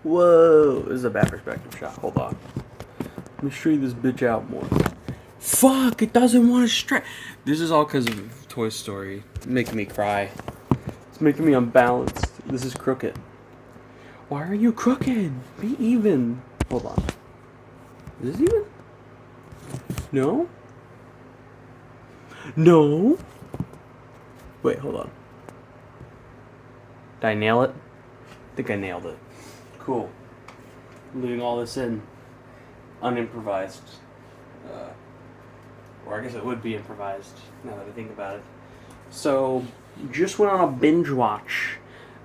Whoa, this is a bad perspective shot. Hold on. Let me straighten this bitch out more. Fuck, it doesn't want to stretch. This is all because of Toy Story. It's making me cry. It's making me unbalanced. This is crooked. Why are you crooked? Be even. Hold on. Is this even? No? No? Wait, hold on. Did I nail it? I think I nailed it. Cool. Leaving all this in unimprovised. Or I guess it would be improvised now that I think about it. So, just went on a binge watch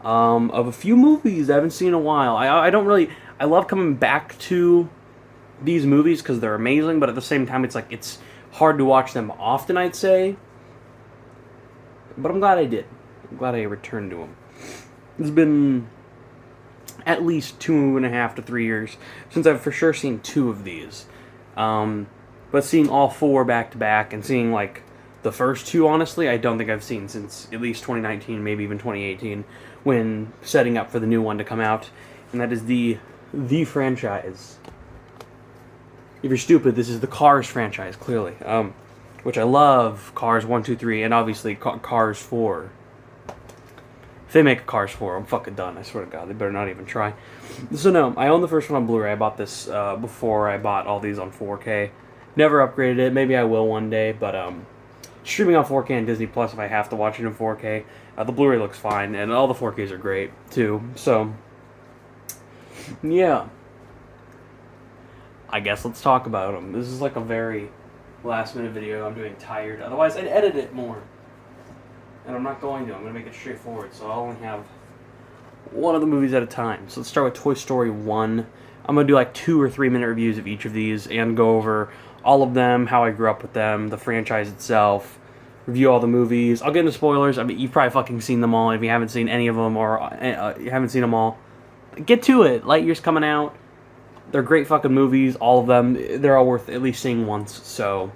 of a few movies I haven't seen in a while. I don't really. I love coming back to these movies because they're amazing, but at the same time, it's hard to watch them often, I'd say. But I'm glad I did. I'm glad I returned to them. It's been at least 2.5 to 3 years since I've for sure seen two of these. But seeing all four back to back and seeing like the first two, honestly, I don't think I've seen since at least 2019, maybe even 2018, when setting up for the new one to come out, and that is the franchise. If you're stupid, this is the Cars franchise, clearly, which I love. Cars 1, 2, 3, and obviously Cars 4. If they make a Cars 4, I'm fucking done. I swear to God, they better not even try. So no, I own the first one on Blu-ray. I bought this before I bought all these on 4K. Never upgraded it. Maybe I will one day, but streaming on 4K and Disney Plus if I have to watch it in 4K. The Blu-ray looks fine, and all the 4Ks are great too. So yeah, I guess let's talk about them. This is like a very last-minute video. I'm doing tired. Otherwise, I'd edit it more. And I'm not going to. I'm going to make it straightforward, so I'll only have one of the movies at a time. So let's start with Toy Story 1. I'm going to do like 2 or 3 minute reviews of each of these and go over all of them, how I grew up with them, the franchise itself, review all the movies. I'll get into spoilers. I mean, you've probably fucking seen them all. If you haven't seen any of them or you haven't seen them all, get to it. Lightyear's coming out. They're great fucking movies, all of them. They're all worth at least seeing once, so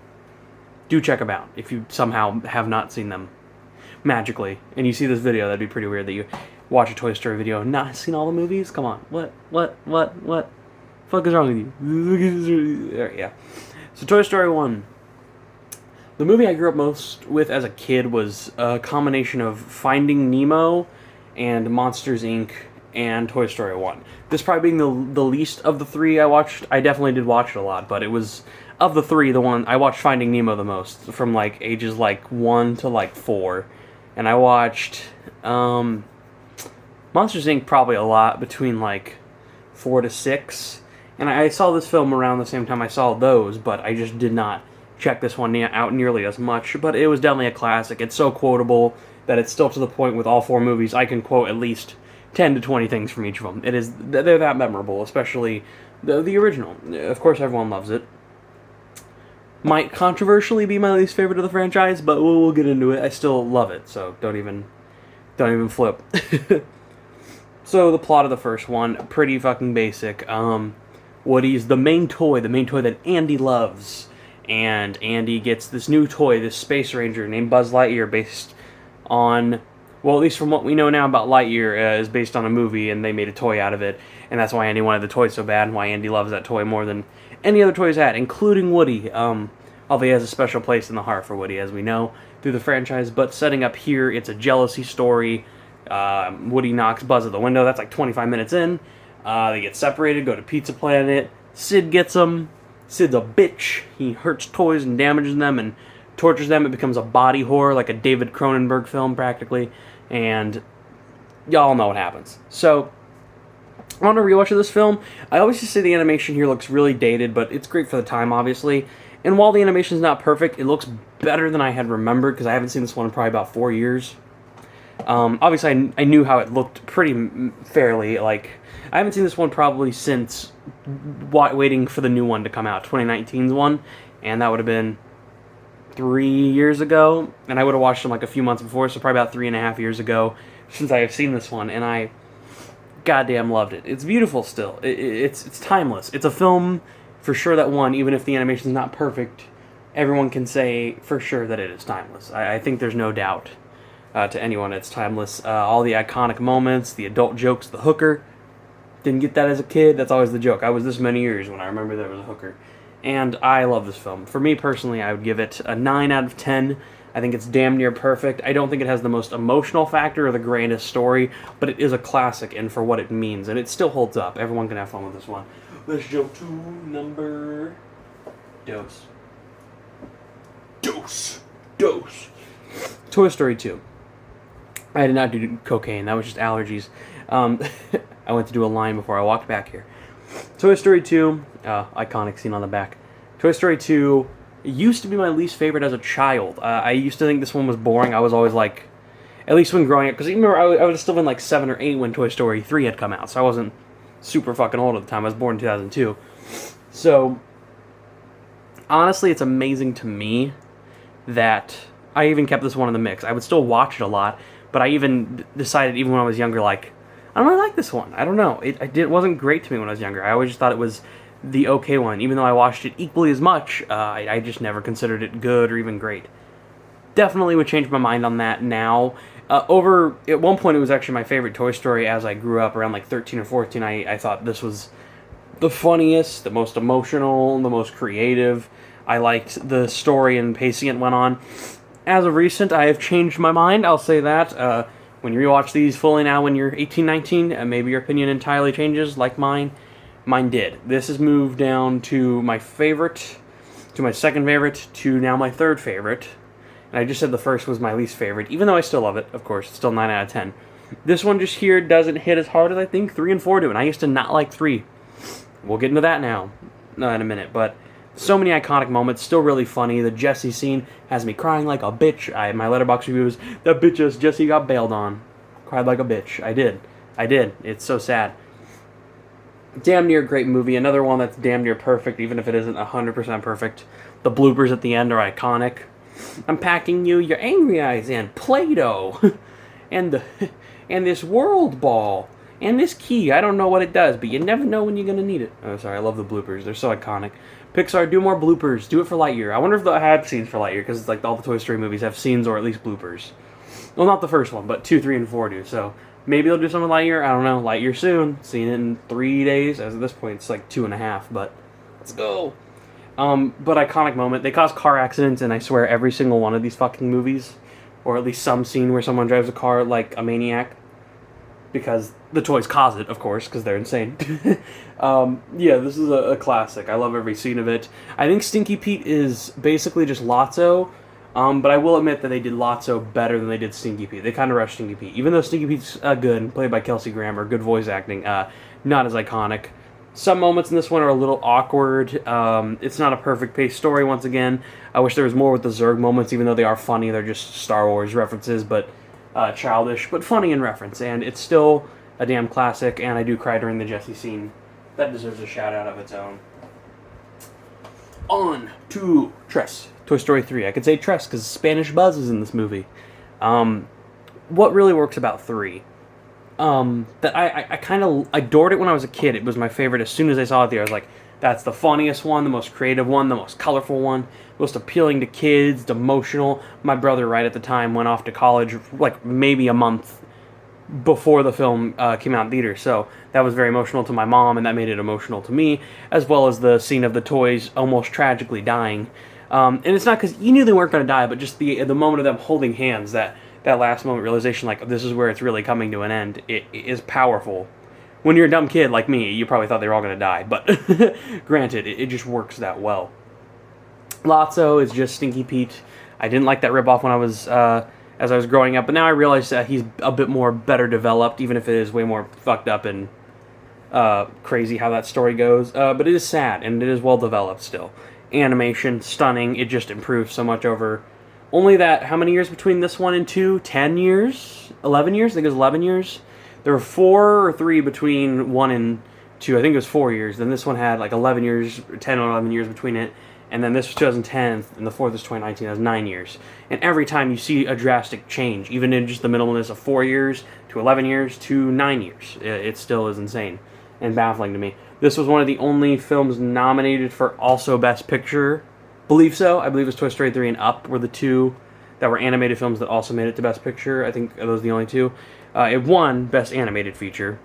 do check them out if you somehow have not seen them. Magically, and you see this video, that'd be pretty weird that you watch a Toy Story video and not seen all the movies. Come on, what fuck is wrong with you? Yeah. So Toy Story 1. The movie I grew up most with as a kid was a combination of Finding Nemo and Monsters Inc. and Toy Story 1. This probably being the least of the three I watched. I definitely did watch it a lot, but it was, of the three, the one I watched Finding Nemo the most, from like ages like 1 to like 4. And I watched Monsters Inc. probably a lot, between like 4 to 6. And I saw this film around the same time I saw those, but I just did not check this one out nearly as much. But it was definitely a classic. It's so quotable that it's still to the point with all 4 movies I can quote at least 10 to 20 things from each of them. They're that memorable, especially the original. Of course, everyone loves it. Might controversially be my least favorite of the franchise, but we'll get into it. I still love it, so don't even flip. So the plot of the first one, pretty fucking basic. Woody's the main toy that Andy loves, and Andy gets this new toy, this space ranger named Buzz Lightyear, based on, well, at least from what we know now about Lightyear, is based on a movie, and they made a toy out of it, and that's why Andy wanted the toy so bad, and why Andy loves that toy more than any other toys had, including Woody. Although he has a special place in the heart for Woody, as we know, through the franchise. But setting up here, it's a jealousy story. Woody knocks Buzz at the window. That's like 25 minutes in. They get separated, go to Pizza Planet. Sid gets them. Sid's a bitch. He hurts toys and damages them and tortures them. It becomes a body horror, like a David Cronenberg film, practically. And y'all know what happens. So on a rewatch of this film, I always just say the animation here looks really dated, but it's great for the time, obviously. And while the animation is not perfect, it looks better than I had remembered, because I haven't seen this one in probably about 4 years. Obviously, I knew how it looked pretty fairly. Like, I haven't seen this one probably since waiting for the new one to come out, 2019's one, and that would have been 3 years ago, and I would have watched them like a few months before, so probably about 3.5 years ago since I have seen this one, and I goddamn loved it. It's beautiful still. It's timeless. It's a film for sure that one, even if the animation is not perfect, everyone can say for sure that it is timeless. I think there's no doubt to anyone it's timeless. All the iconic moments, the adult jokes, the hooker, Didn't get that as a kid. That's always the joke. I was this many years when I remember there was a hooker. And I love this film. For me personally, I would give it a 9 out of 10. I think it's damn near perfect. I don't think it has the most emotional factor or the grandest story, but it is a classic and for what it means, and it still holds up. Everyone can have fun with this one. Let's jump to number... Dose. Toy Story 2. I did not do cocaine. That was just allergies. I went to do a line before I walked back here. Toy Story 2, iconic scene on the back. Toy Story 2 used to be my least favorite as a child. I used to think this one was boring. I was always like, at least when growing up, because remember, I was still in like 7 or 8 when Toy Story 3 had come out, so I wasn't super fucking old at the time. I was born in 2002. So, honestly, it's amazing to me that I even kept this one in the mix. I would still watch it a lot, but I even decided, even when I was younger, like, I don't really like this one. I don't know. It wasn't great to me when I was younger. I always just thought it was the okay one. Even though I watched it equally as much, I just never considered it good or even great. Definitely would change my mind on that now. At one point, it was actually my favorite Toy Story as I grew up, around like 13 or 14. I thought this was the funniest, the most emotional, the most creative. I liked the story and pacing it went on. As of recent, I have changed my mind, I'll say that. When you rewatch these fully now when you're 18, 19, maybe your opinion entirely changes, like mine. Mine did. This has moved down to my favorite, to my second favorite, to now my third favorite. And I just said the first was my least favorite, even though I still love it, of course. It's still 9 out of 10. This one just here doesn't hit as hard as I think 3 and 4 do, and I used to not like 3. We'll get into that now, in a minute, but so many iconic moments, still really funny. The Jessie scene has me crying like a bitch. My Letterboxd review is, that bitch as Jessie got bailed on. Cried like a bitch. I did. It's so sad. Damn near great movie. Another one that's damn near perfect, even if it isn't 100% perfect. The bloopers at the end are iconic. I'm packing you your angry eyes and Play-Doh. and this world ball. And this key. I don't know what it does, but you never know when you're going to need it. Oh, sorry. I love the bloopers. They're so iconic. Pixar, do more bloopers. Do it for Lightyear. I wonder if they'll have scenes for Lightyear, because it's like all the Toy Story movies have scenes or at least bloopers. Well, not the first one, but 2, 3, and 4 do. So maybe they'll do something with Lightyear. I don't know. Lightyear soon. Seen it in 3 days. As of this point, it's like 2.5, but let's go. But iconic moment. They cause car accidents, and I swear every single one of these fucking movies, or at least some scene where someone drives a car like a maniac, because the toys cause it, of course, because they're insane. Yeah, this is a classic. I love every scene of it. I think Stinky Pete is basically just Lotso, but I will admit that they did Lotso better than they did Stinky Pete. They kind of rushed Stinky Pete. Even though Stinky Pete's good, played by Kelsey Grammer, good voice acting, not as iconic. Some moments in this one are a little awkward. It's not a perfect paced story, once again. I wish there was more with the Zurg moments, even though they are funny. They're just Star Wars references, but childish, but funny in reference. And it's still a damn classic, and I do cry during the Jessie scene. That deserves a shout-out of its own. On to Tress. Toy Story 3. I could say Tress, because Spanish Buzz is in this movie. What really works about 3? That I kind of adored it when I was a kid. It was my favorite as soon as I saw it there. I was like, that's the funniest one, the most creative one, the most colorful one, most appealing to kids, emotional. My brother, right at the time, went off to college, like maybe a month before the film came out in theater. So that was very emotional to my mom, and that made it emotional to me, as well as the scene of the toys almost tragically dying. And it's not because you knew they weren't going to die, but just the moment of them holding hands, that last moment realization, like, this is where it's really coming to an end, it is powerful. When you're a dumb kid like me, you probably thought they were all going to die, but granted, it just works that well. Lotso is just Stinky Pete. I didn't like that ripoff when I was, as I was growing up, but now I realize that he's a bit more better developed, even if it is way more fucked up and crazy how that story goes. But it is sad, and it is well developed still. Animation, stunning, it just improved so much over... Only that, how many years between this one and 2? 10 years? 11 years? I think it was 11 years. There were 4 or 3 between 1 and 2. I think it was 4 years. Then this one had like 11 years, 10 or 11 years between it. And then this was 2010, and the fourth was 2019. That was 9 years. And every time you see a drastic change, even in just the middleness of 4 years, to 11 years, to 9 years. It still is insane and baffling to me. This was one of the only films nominated for also Best Picture. Believe so. I believe it was Toy Story 3 and Up were the 2 that were animated films that also made it to Best Picture. I think those are the only 2. It won Best Animated Feature.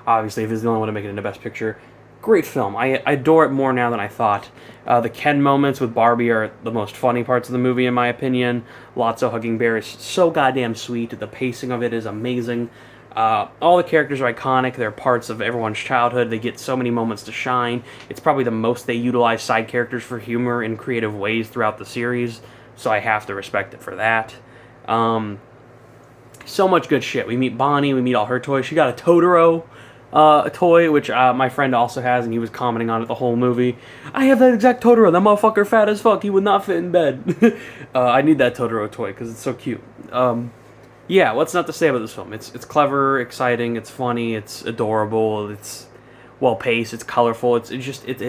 Obviously, if it's the only one to make it into Best Picture. Great film. I adore it more now than I thought. The Ken moments with Barbie are the most funny parts of the movie, in my opinion. Lotso hugging Bear is so goddamn sweet. The pacing of it is amazing. All the characters are iconic. They're parts of everyone's childhood. They get so many moments to shine. It's probably the most they utilize side characters for humor in creative ways throughout the series, so I have to respect it for that. So much good shit. We meet Bonnie. We meet all her toys. She got a Totoro toy, which my friend also has, and he was commenting on it the whole movie. I have that exact Totoro. That motherfucker fat as fuck. He would not fit in bed. I need that Totoro toy because it's so cute. Yeah, what's not to say about this film? It's clever, exciting, it's funny, it's adorable, it's well-paced, it's colorful, it's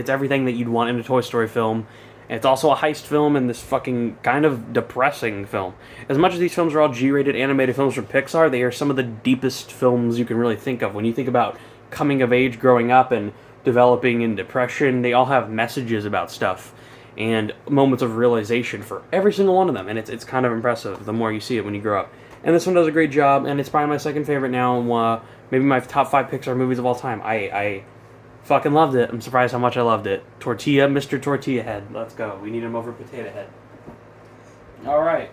everything that you'd want in a Toy Story film. And it's also a heist film and this fucking kind of depressing film. As much as these films are all G-rated animated films from Pixar, they are some of the deepest films you can really think of. When you think about coming of age, growing up, and developing in depression, they all have messages about stuff and moments of realization for every single one of them. And it's kind of impressive the more you see it when you grow up. And this one does a great job, and it's probably my second favorite now, maybe my top 5 Pixar movies of all time. I fucking loved it. I'm surprised how much I loved it. Tortilla, Mr. Tortilla Head. Let's go. We need him over Potato Head. Alright.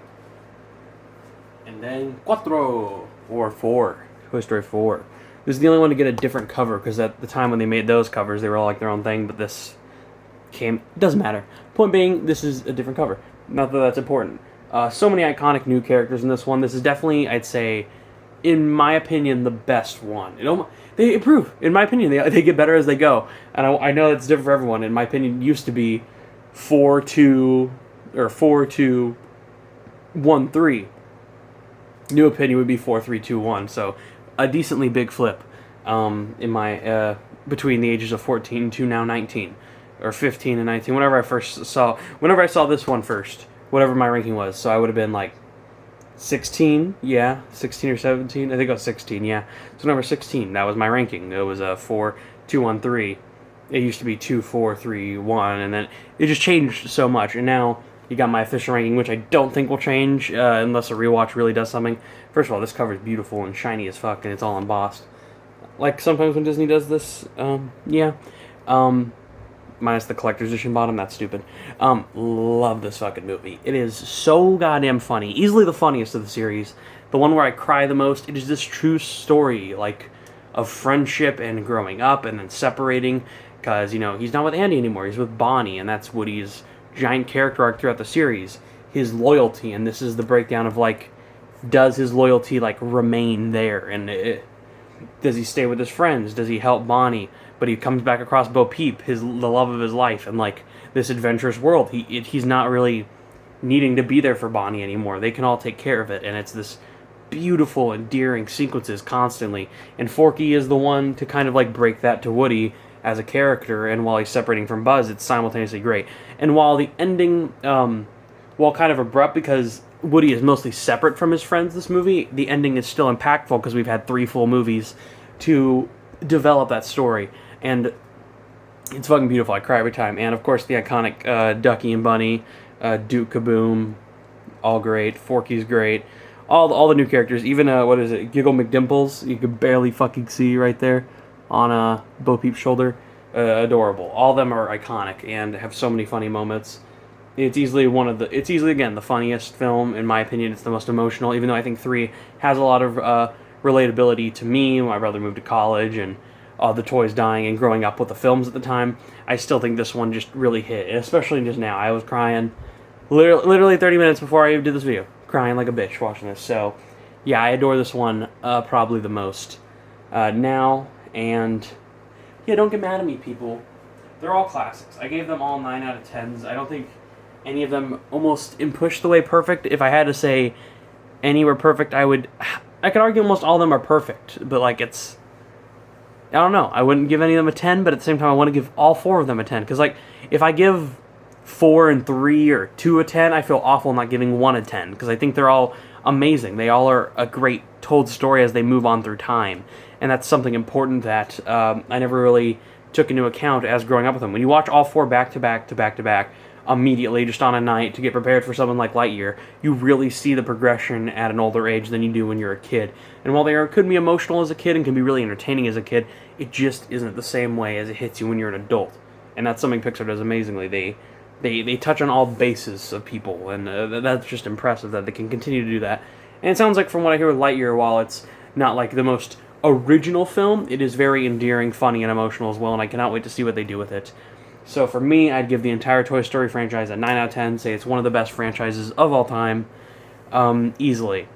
And then Cuatro, or 4. Toy Story 4. This is the only one to get a different cover, because at the time when they made those covers, they were all like their own thing, but this came... It doesn't matter. Point being, this is a different cover. Not that that's important. So many iconic new characters in this one. This is definitely, I'd say, in my opinion, the best one. They improve. In my opinion, they get better as they go. And I know it's different for everyone. In my opinion, it used to be 4-2, or 4-2-1-3. New opinion would be 4-3-2-1. So a decently big flip in my between the ages of 14 to now 19, or 15 and 19. Whenever I saw this one first. Whatever my ranking was. So I would have been like 16, yeah, 16 or 17. I think I was 16, yeah. So number 16, that was my ranking. It was a 4-2-1-3. It used to be 2-4-3-1, and then it just changed so much. And now you got my official ranking, which I don't think will change unless a rewatch really does something. First of all, this cover is beautiful and shiny as fuck, and it's all embossed. Like sometimes when Disney does this, yeah. Minus the collector's edition bottom, that's stupid. Love this fucking movie. It is so goddamn funny. Easily the funniest of the series. The one where I cry the most. It is this true story, like, of friendship and growing up and then separating. Because, he's not with Andy anymore. He's with Bonnie, and that's Woody's giant character arc throughout the series. His loyalty, and this is the breakdown of, like, does his loyalty, like, remain there? And does he stay with his friends? Does he help Bonnie? But he comes back across Bo Peep, the love of his life, and like this adventurous world. He's not really needing to be there for Bonnie anymore. They can all take care of it, and it's this beautiful, endearing sequences constantly. And Forky is the one to kind of like break that to Woody as a character. And while he's separating from Buzz, it's simultaneously great. And while the ending, while kind of abrupt because Woody is mostly separate from his friends, this movie, the ending is still impactful because we've had 3 full movies to develop that story. And it's fucking beautiful. I cry every time. And, of course, the iconic Ducky and Bunny, Duke Kaboom, all great. Forky's great. All the new characters. Even, Giggle McDimples, you could barely fucking see right there on Bo Peep's shoulder. Adorable. All of them are iconic and have so many funny moments. It's easily, again, the funniest film. In my opinion, it's the most emotional, even though I think 3 has a lot of relatability to me. My brother moved to college, and the toys dying and growing up with the films at the time. I still think this one just really hit, especially just now. I was crying literally 30 minutes before I even did this video. Crying like a bitch watching this. So, yeah, I adore this one probably the most now. And, yeah, don't get mad at me, people. They're all classics. I gave them all 9 out of 10s. I don't think any of them almost push the way perfect. If I had to say any were perfect, I could argue almost all of them are perfect. But, like, I don't know. I wouldn't give any of them a 10, but at the same time, I want to give all 4 of them a 10. Because, like, if I give 4 and 3 or 2 a 10, I feel awful not giving 1 a 10. Because I think they're all amazing. They all are a great told story as they move on through time. And that's something important that I never really took into account as growing up with them. When you watch all 4 back to back to back to back, immediately, just on a night, to get prepared for something like Lightyear. You really see the progression at an older age than you do when you're a kid. And while they could be emotional as a kid and can be really entertaining as a kid, it just isn't the same way as it hits you when you're an adult. And that's something Pixar does amazingly. They touch on all bases of people, and that's just impressive that they can continue to do that. And it sounds like, from what I hear with Lightyear, while it's not like the most original film, it is very endearing, funny, and emotional as well, and I cannot wait to see what they do with it. So for me, I'd give the entire Toy Story franchise a 9 out of 10, say it's one of the best franchises of all time, easily.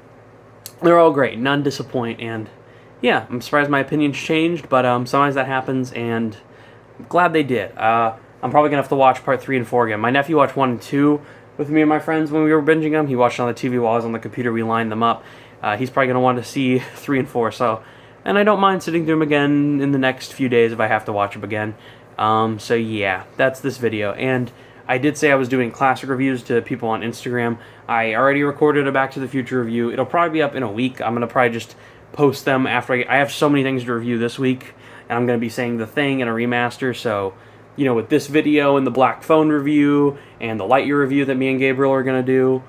They're all great, none disappoint, and yeah, I'm surprised my opinion's changed, but sometimes that happens, and I'm glad they did. I'm probably going to have to watch part 3 and 4 again. My nephew watched 1 and 2 with me and my friends when we were binging them. He watched it on the TV while I was on the computer. We lined them up. He's probably going to want to see 3 and 4, so... And I don't mind sitting through them again in the next few days if I have to watch them again. So yeah, that's this video. And I did say I was doing classic reviews to people on Instagram. I already recorded a Back to the Future review. It'll probably be up in a week. I'm going to probably just post them after I have so many things to review this week. And I'm going to be saying The Thing and a remaster, so... You know, with this video and the Black Phone review and the Lightyear review that me and Gabriel are going to do,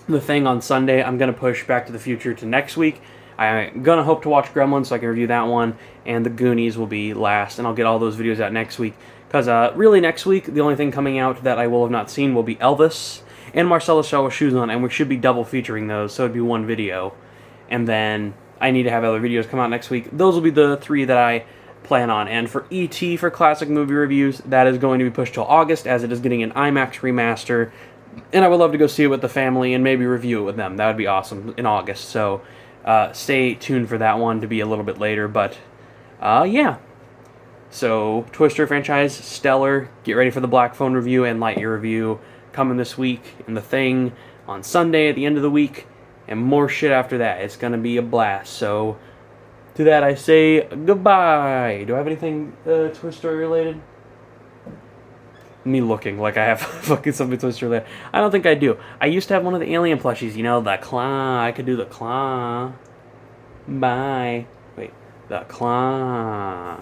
The Thing on Sunday, I'm going to push Back to the Future to next week. I'm going to hope to watch Gremlins so I can review that one, and The Goonies will be last, and I'll get all those videos out next week. Because really next week, the only thing coming out that I will have not seen will be Elvis and Marcellus Shell with Shoes On, and we should be double featuring those, so it'd be one video. And then I need to have other videos come out next week. Those will be the 3 that I plan on. And for E.T. for classic movie reviews, that is going to be pushed till August, as it is getting an IMAX remaster, and I would love to go see it with the family and maybe review it with them. That would be awesome in August, so stay tuned for that one to be a little bit later, but yeah. So, Toy Story franchise, stellar. Get ready for the Black Phone review and Lightyear review coming this week, and The Thing on Sunday at the end of the week, and more shit after that. It's going to be a blast, so... To that I say goodbye. Do I have anything Toy Story related? Me looking like I have fucking something Toy Story related. I don't think I do. I used to have one of the alien plushies, you know, the claw. I could do the claw. Bye. Wait, the claw.